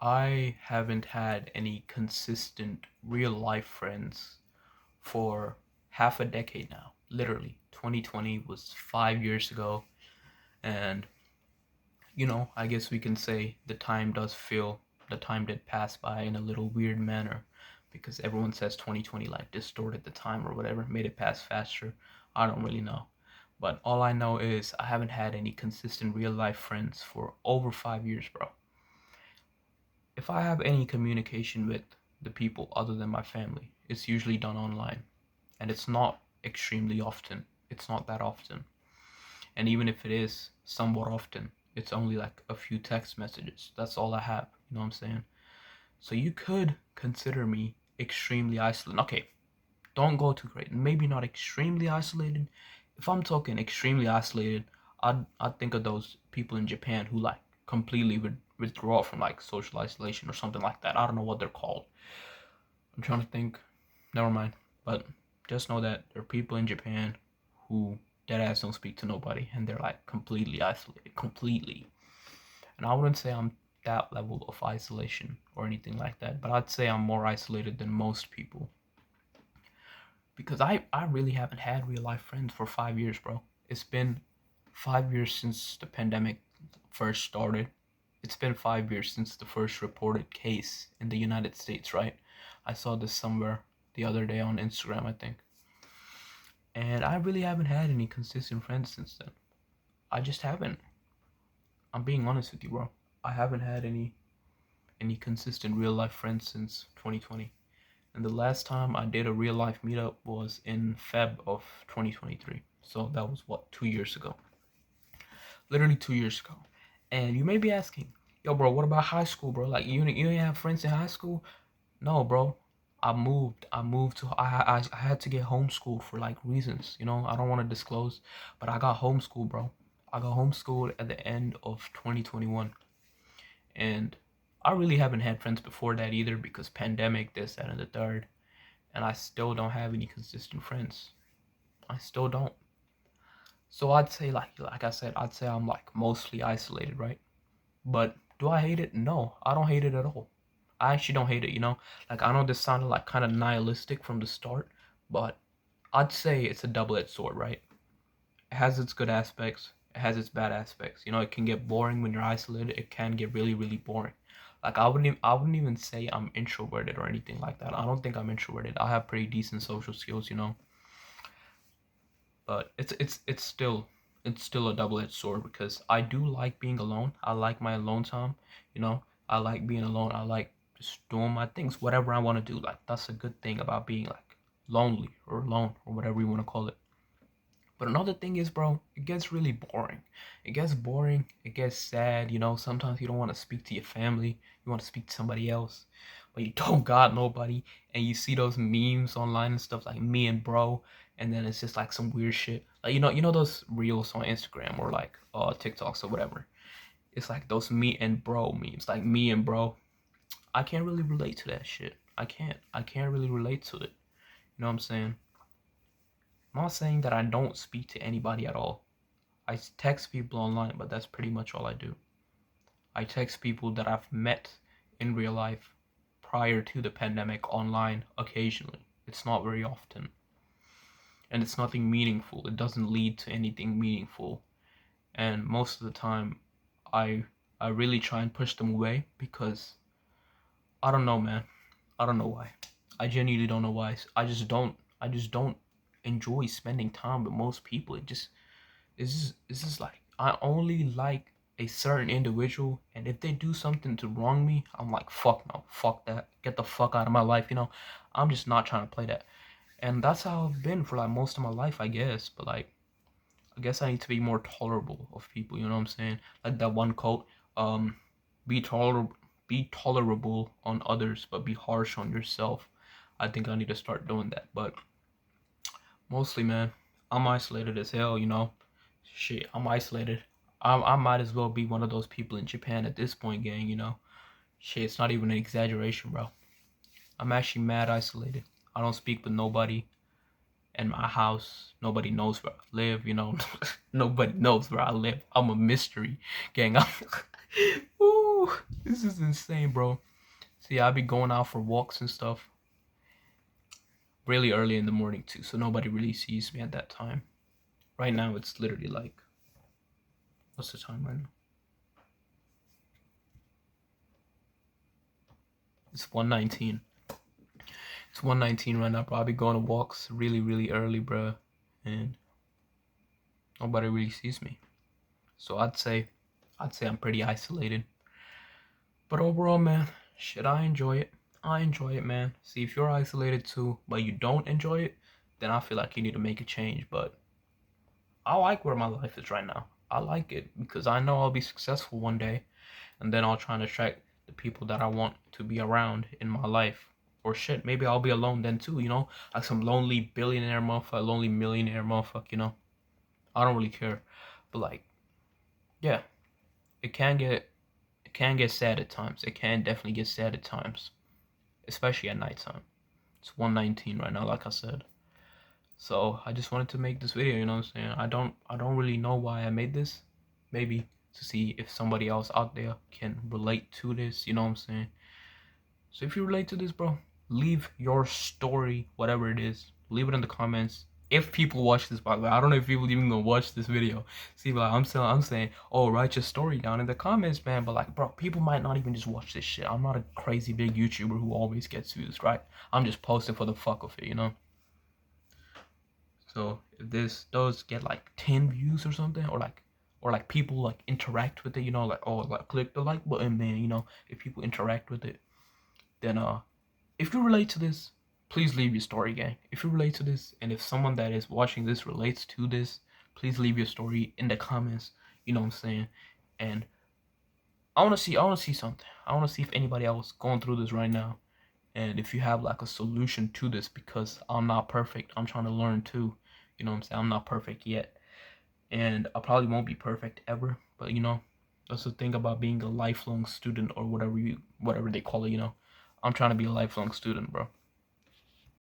I haven't had any consistent real life friends for half a decade now. Literally, 2020 was 5 years ago, and I guess we can say the time did pass by in a little weird manner because everyone says 2020 like distorted the time or whatever, made it pass faster. I don't really know. But all I know is I haven't had any consistent real life friends for over 5 years, bro. If I have any communication with the people other than my family, it's usually done online. And it's not extremely often. It's not that often. And even if it is somewhat often, it's only like a few text messages. That's all I have. You know what I'm saying? So you could consider me extremely isolated. Okay, don't go too great. Maybe not extremely isolated. If I'm talking extremely isolated, I'd think of those people in Japan who like completely withdraw from like social isolation or something like that. I don't know what they're called. I'm trying to think. Never mind. But just know that there are people in Japan who dead ass don't speak to nobody and they're like completely isolated, completely. And I wouldn't say I'm that level of isolation or anything like that, but I'd say I'm more isolated than most people because I really haven't had real life friends for 5 years, bro. It's been 5 years since the pandemic first started. It's been 5 years since the first reported case in the United States, right? I saw this somewhere the other day on Instagram, I think. And I really haven't had any consistent friends since then. I just haven't. I'm being honest with you, bro. I haven't had any consistent real life friends since 2020. And the last time I did a real life meetup was in Feb of 2023. So that was what, 2 years ago. Literally 2 years ago. And you may be asking, yo, bro, what about high school, bro? Like, you didn't have friends in high school? No, bro. I moved. I had to get homeschooled for like reasons, I don't want to disclose, but I got homeschooled, bro. I got homeschooled at the end of 2021. And I really haven't had friends before that either because pandemic, this, that, and the third. And I still don't have any consistent friends. I still don't. So I'd say like I said, I'd say I'm like mostly isolated, right? But do I hate it? No, I don't hate it at all. I actually don't hate it. Like I know this sounded like kind of nihilistic from the start, but I'd say it's a double-edged sword, right? It has its good aspects, it has its bad aspects. It can get boring when you're isolated. It can get really, really boring. Like I wouldn't even say I'm introverted or anything like that. I don't think I'm introverted. I have pretty decent social skills. But it's still a double-edged sword because I do like being alone. I like my alone time. I like being alone. I like just doing my things, whatever I want to do. Like that's a good thing about being like lonely or alone or whatever you want to call it. But another thing is, bro, it gets really boring. It gets boring. It gets sad. Sometimes you don't want to speak to your family. You want to speak to somebody else, but you don't got nobody. And you see those memes online and stuff like me and bro, and then it's just like some weird shit. Like those reels on Instagram or like TikToks or whatever. It's like those me and bro memes, like me and bro. I can't really relate to that shit. I can't. I can't really relate to it. You know what I'm saying? I'm not saying that I don't speak to anybody at all. I text people online, but that's pretty much all I do. I text people that I've met in real life prior to the pandemic online occasionally. It's not very often. And it's nothing meaningful. It doesn't lead to anything meaningful. And most of the time I I really try and push them away because I don't know, man. I don't know why. I genuinely don't know why. I just don't enjoy spending time with most people. It's just like I only like a certain individual, and if they do something to wrong me, I'm like, fuck no, fuck that, get the fuck out of my life. I'm just not trying to play that, and that's how I've been for like most of my life, I guess. But like, I guess I need to be more tolerable of people. You know what I'm saying? Like that one quote, um, be tolerable on others, but be harsh on yourself. I think I need to start doing that, but mostly, man, I'm isolated as hell, Shit, I'm isolated. I might as well be one of those people in Japan at this point, gang. Shit, it's not even an exaggeration, bro. I'm actually mad isolated. I don't speak with nobody in my house. Nobody knows where I live. Nobody knows where I live. I'm a mystery, gang. Ooh, this This is insane, bro. See, I be going out for walks and stuff really early in the morning too, so nobody really sees me at that time. Right now, it's literally like, what's the time right now? It's 1:19. It's 1:19 right now, bro. I be going to walks really early, bro, and nobody really sees me. So I'd say I'm pretty isolated. But overall, man, shit, I enjoy it. I enjoy it, man. See, if you're isolated too, but you don't enjoy it, then I feel like you need to make a change. But I like where my life is right now. I like it because I know I'll be successful one day, and then I'll try and attract the people that I want to be around in my life. Or shit, maybe I'll be alone then too, you know? Like some lonely billionaire motherfucker, lonely millionaire motherfucker, you know? I don't really care. But like, yeah, it can get sad at times. It can definitely get sad at times, especially at nighttime. It's 1:19 right now, like I said. So I just wanted to make this video, you know what I'm saying? I don't really know why I made this. Maybe to see if somebody else out there can relate to this, you know what I'm saying? So if you relate to this, bro, leave your story, whatever it is, leave it in the comments. If people watch this, by the way, I don't know if people even gonna watch this video. See, like I'm saying, oh, write your story down in the comments, man. But like, bro, people might not even just watch this shit. I'm not a crazy big YouTuber who always gets views, right? I'm just posting for the fuck of it, you know. So if this does get like 10 views or something, or like people like interact with it, you know, like, oh, like click the like button, man. You know, if people interact with it, then if you relate to this, please leave your story, gang. If you relate to this, and if someone that is watching this relates to this, please leave your story in the comments. You know what I'm saying? And I wanna see something. I wanna see if anybody else going through this right now. And if you have like a solution to this, because I'm not perfect. I'm trying to learn too. You know what I'm saying? I'm not perfect yet. And I probably won't be perfect ever. But you know, that's the thing about being a lifelong student, or whatever they call it, you know. I'm trying to be a lifelong student, bro.